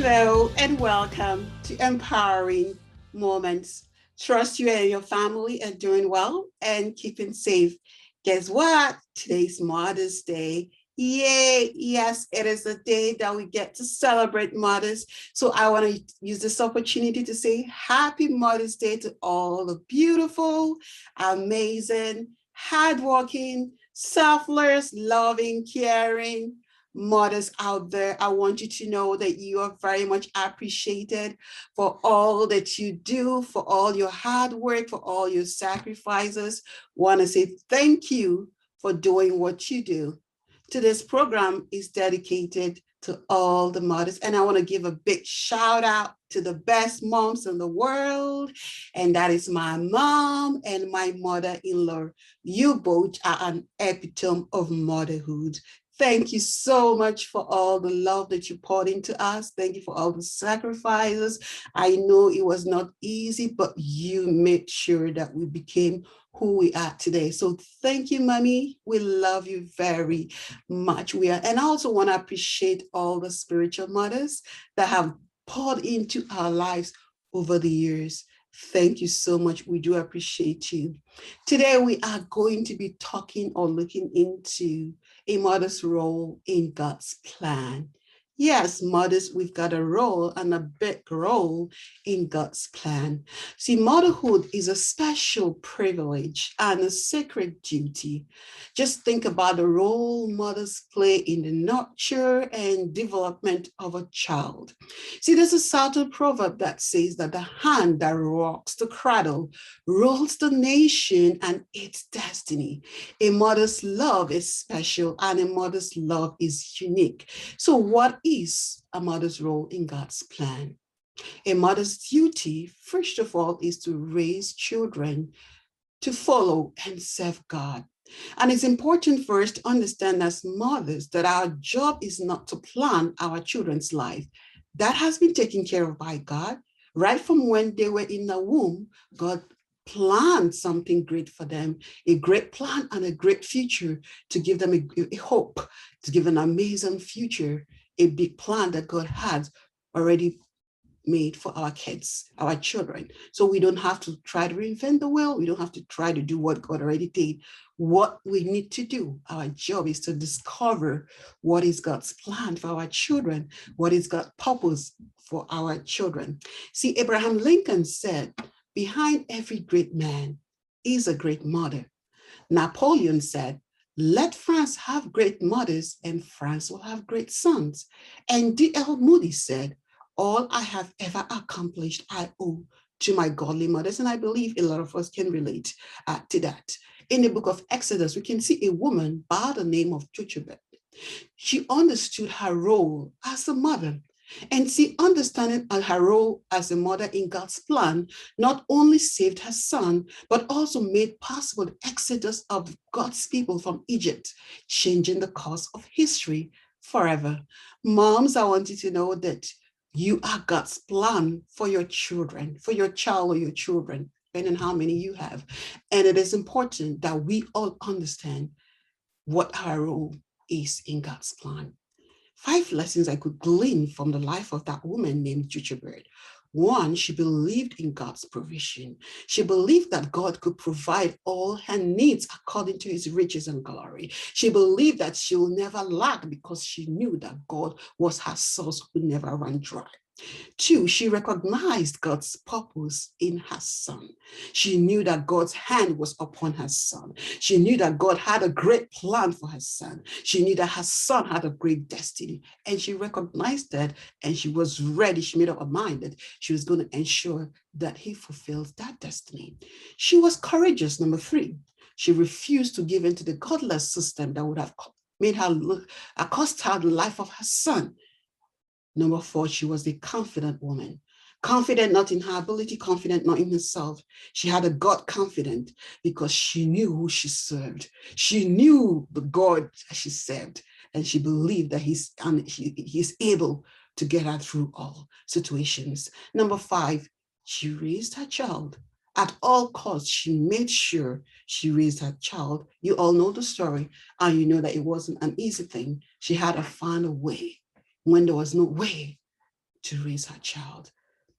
Hello and welcome to Empowering Moments. Trust you and your family are doing well and keeping safe. Guess what? Today's Mother's Day. Yay! Yes, it is a day that we get to celebrate mothers. So I want to use this opportunity to say Happy Mother's Day to all the beautiful, amazing, hardworking, selfless, loving, caring mothers out there. I want you to know that you are very much appreciated for all that you do, for all your hard work, for all your sacrifices. Want to say thank you for doing what you do. Today's program is dedicated to all the mothers, and I want to give a big shout out to the best moms in the world, and that is my mom and my mother-in-law. You both are an epitome of motherhood. Thank you so much for all the love that you poured into us. Thank you for all the sacrifices. I know it was not easy, but you made sure that we became who we are today. So thank you, Mommy. We love you very much. And I also want to appreciate all the spiritual mothers that have poured into our lives over the years. Thank you so much. We do appreciate you. Today, we are going to be talking or looking into a mother's role in God's plan. Yes, mothers, we've got a role and a big role in God's plan. See, motherhood is a special privilege and a sacred duty. Just think about the role mothers play in the nurture and development of a child. See, there's a subtle proverb that says that the hand that rocks the cradle rules the nation and its destiny. A mother's love is special and a mother's love is unique. So what is a mother's role in God's plan? A mother's duty, first of all, is to raise children to follow and serve God. And it's important for us to understand as mothers that our job is not to plan our children's life. That has been taken care of by God. Right from when they were in the womb, God planned something great for them, a great plan and a great future to give them a hope, to give an amazing future, a big plan that God had already made for our kids, our children. So we don't have to try to reinvent the wheel. We don't have to try to do what God already did. What we need to do, our job is to discover what is God's plan for our children, what is God's purpose for our children. See, Abraham Lincoln said, behind every great man is a great mother. Napoleon said, let France have great mothers and France will have great sons. And D.L. Moody said, all I have ever accomplished, I owe to my godly mothers. And I believe a lot of us can relate to that. In the book of Exodus, we can see a woman by the name of Jochebed. She understood her role as a mother. And see, understanding her role as a mother in God's plan not only saved her son, but also made possible the exodus of God's people from Egypt, changing the course of history forever. Moms, I want you to know that you are God's plan for your children, for your child or your children, depending on how many you have. And it is important that we all understand what our role is in God's plan. 5 lessons I could glean from the life of that woman named Jochebed. 1, she believed in God's provision. She believed that God could provide all her needs according to his riches and glory. She believed that she will never lack because she knew that God was her source who never ran dry. 2, she recognized God's purpose in her son. She knew that God's hand was upon her son. She knew that God had a great plan for her son. She knew that her son had a great destiny. And she recognized that and she was ready. She made up her mind that she was going to ensure that he fulfills that destiny. She was courageous, number 3. She refused to give in to the godless system that would have made her cost her the life of her son. Number 4, she was a confident woman. Confident not in her ability, confident not in herself. She had a God confident because she knew who she served. She knew the God she served, and she believed that he's able to get her through all situations. Number 5, she raised her child. At all costs, she made sure she raised her child. You all know the story, and you know that it wasn't an easy thing. She had to find a way when there was no way to raise her child.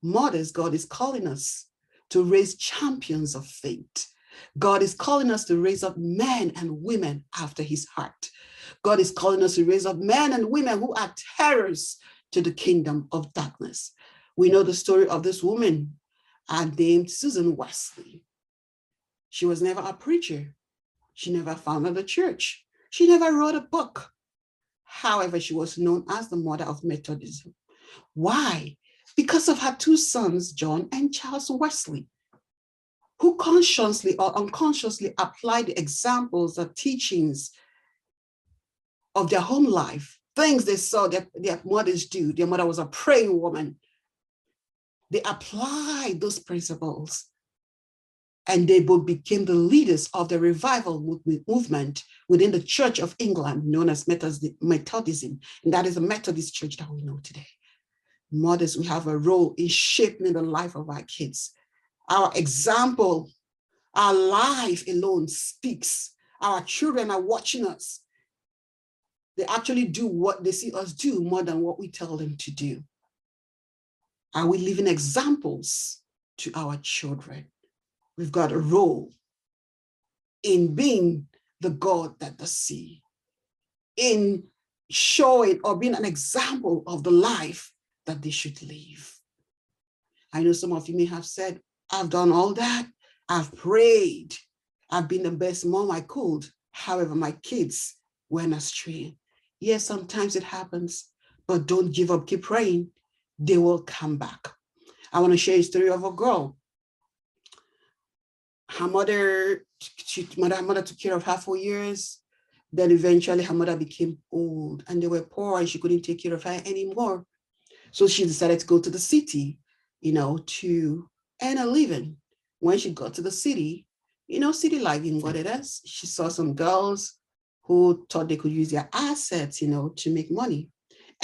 Mothers, God is calling us to raise champions of faith. God is calling us to raise up men and women after his heart. God is calling us to raise up men and women who are terrors to the kingdom of darkness. We know the story of this woman named Susan Wesley. She was never a preacher. She never founded a church. She never wrote a book. However, she was known as the mother of Methodism. Why? Because of her two sons, John and Charles Wesley, who consciously or unconsciously applied the examples or teachings of their home life, things they saw their mothers do. Their mother was a praying woman. They applied those principles, and they both became the leaders of the revival movement within the Church of England, known as Methodism. And that is a Methodist church that we know today. Mothers, we have a role in shaping the life of our kids. Our example, our life alone speaks. Our children are watching us. They actually do what they see us do more than what we tell them to do. Are we living examples to our children? We've got a role in being the God that they see, in showing or being an example of the life that they should live. I know some of you may have said, I've done all that. I've prayed. I've been the best mom I could. However, my kids went astray. Yes, sometimes it happens, but don't give up. Keep praying. They will come back. I want to share a story of a girl. Her mother took care of her for years. Then eventually her mother became old and they were poor and she couldn't take care of her anymore. So she decided to go to the city, to earn a living. When she got to the city, city life in what it is, she saw some girls who thought they could use their assets, to make money.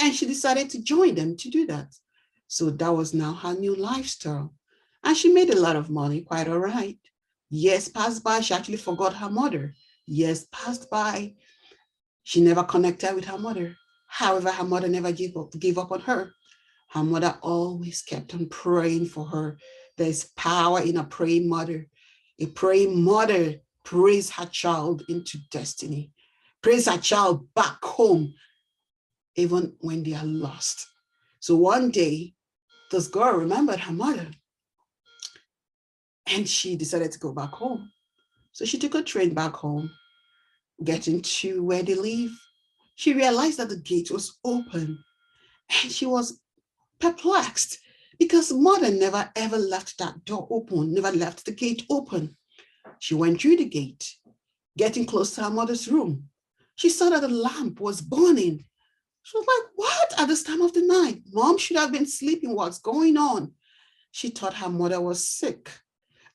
And she decided to join them to do that. So that was now her new lifestyle. And she made a lot of money, quite all right. Years passed by, she actually forgot her mother. Years passed by, she never connected with her mother. However, her mother never gave up on her. Her mother always kept on praying for her. There's power in a praying mother. A praying mother prays her child into destiny, prays her child back home, even when they are lost. So one day, this girl remembered her mother and she decided to go back home. So she took a train back home, getting to where they live. She realized that the gate was open and she was perplexed because mother never ever left that door open, never left the gate open. She went through the gate, getting close to her mother's room. She saw that the lamp was burning. She was like, what at this time of the night? Mom should have been sleeping. What's going on? She thought her mother was sick.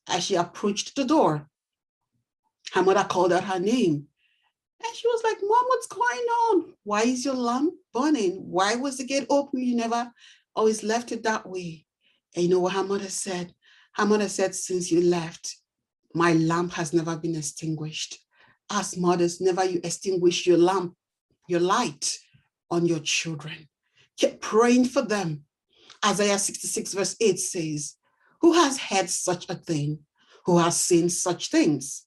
As she approached the door, her mother called out her name. And she was like, Mom, what's going on? Why is your lamp burning? Why was the gate open? You never always left it that way. And you know what her mother said? Her mother said, since you left, my lamp has never been extinguished. As mothers, never you extinguish your lamp, your light on your children. Keep praying for them. Isaiah 66 verse 8 says, who has heard such a thing? Who has seen such things?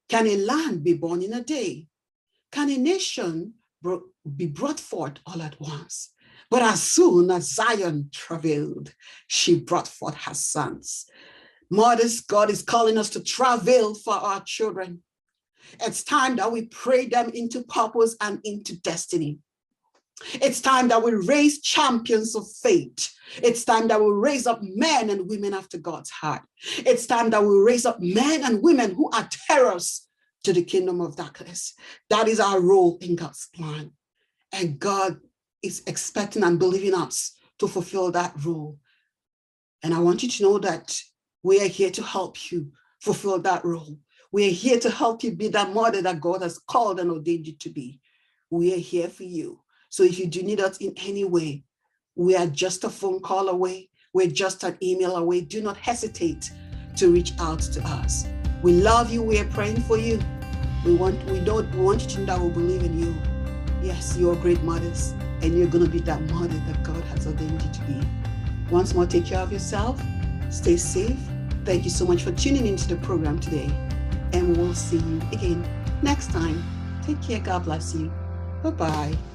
Can a land be born in a day? Can a nation be brought forth all at once? But as soon as Zion travailed, she brought forth her sons. Mothers, God is calling us to travail for our children. It's time that we pray them into purpose and into destiny. It's time that we raise champions of faith. It's time that we raise up men and women after God's heart. It's time that we raise up men and women who are terrors to the kingdom of darkness. That is our role in God's plan. And God is expecting and believing us to fulfill that role. And I want you to know that we are here to help you fulfill that role. We are here to help you be that mother that God has called and ordained you to be. We are here for you. So if you do need us in any way, we are just a phone call away. We're just an email away. Do not hesitate to reach out to us. We love you. We are praying for you. We want you to know that we believe in you. Yes, you're great mothers. and you're going to be that mother that God has ordained you to be. Once more, take care of yourself. Stay safe. Thank you so much for tuning into the program today. And we'll see you again next time. Take care. God bless you. Bye-bye.